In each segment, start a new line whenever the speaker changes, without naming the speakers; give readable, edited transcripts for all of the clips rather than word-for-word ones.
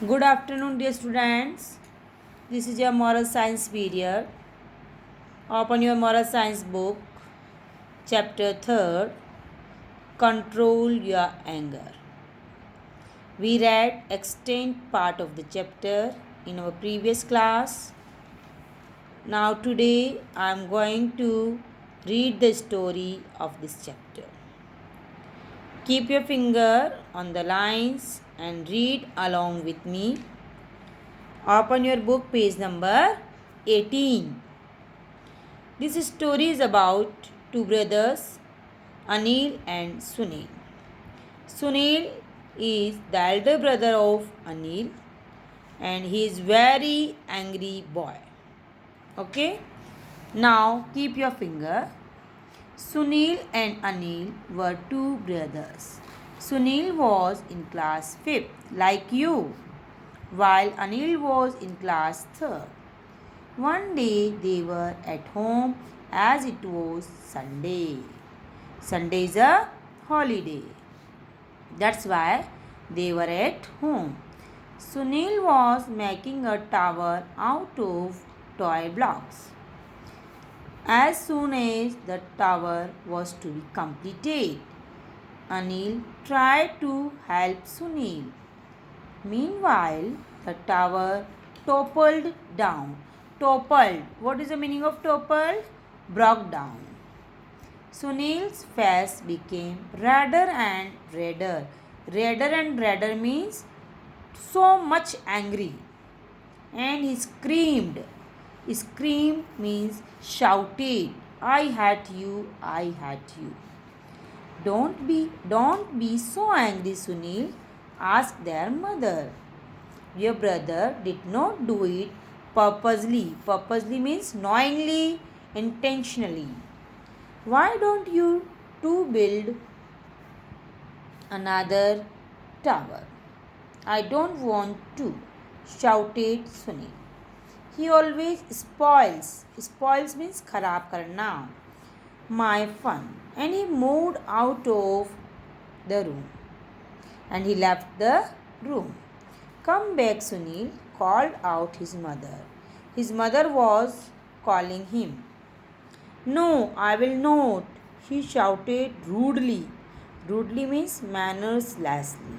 Good afternoon, dear students. This is your moral science period. Open your moral science book, chapter 3rd, Control Your Anger. We read extent part of the chapter in our previous class. Now today I am going to read the story of this chapter. Keep your finger on the lines and read along with me. Open your book, page number 18. This story is about two brothers, Anil and Sunil. Sunil is the elder brother of Anil and he is very angry boy. Okay? Now keep your finger. Sunil and Anil were two brothers. Sunil was in class 5th like you, while Anil was in class 3rd. One day they were at home as it was Sunday. Sunday is a holiday. That's why they were at home. Sunil was making a tower out of toy blocks. As soon as the tower was to be completed, Anil tried to help Sunil. Meanwhile, the tower toppled down. Toppled. What is the meaning of toppled? Broke down. Sunil's face became redder and redder. Redder and redder means so much angry. And he screamed. Scream means shouted. I hate you, I hate you. Don't be so angry, Sunil, asked their mother. Your brother did not do it purposely. Purposely means knowingly, intentionally. Why don't you two build another tower? I don't want to, shouted Sunil. He always spoils. Spoils means kharab karna. My fun. And he moved out of the room. And he left the room. Come back, Sunil, called out his mother. His mother was calling him. No, I will not, he shouted rudely. Rudely means mannerlessly.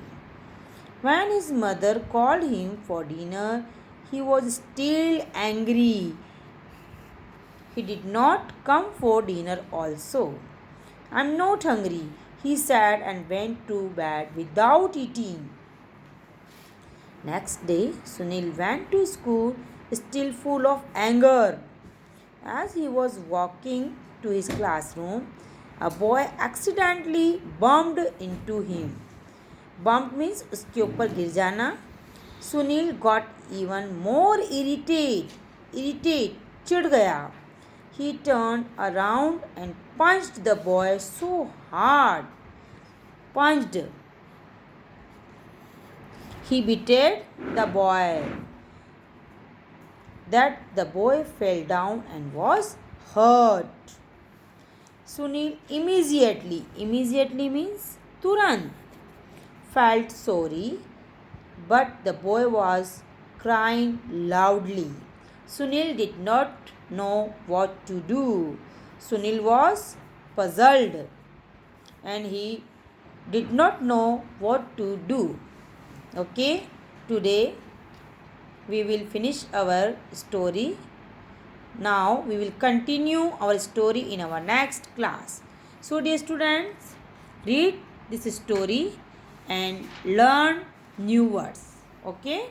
When his mother called him for dinner, he was still angry. He did not come for dinner also. I'm not hungry, he said and went to bed without eating. Next day, Sunil went to school still full of anger. As he was walking to his classroom, a boy accidentally bumped into him. Bumped means उसके ऊपर गिर जाना. Sunil got even more irritated, चिढ़ गया. He turned around and punched the boy so hard. Punched. He beat the boy that the boy fell down and was hurt. Sunil immediately means Turant, felt sorry, but the boy was crying loudly. Sunil did not know what to do. Sunil was puzzled and he did not know what to do. Okay, today we will finish our story. Now we will continue our story in our next class. So dear students, read this story and learn new words. Okay.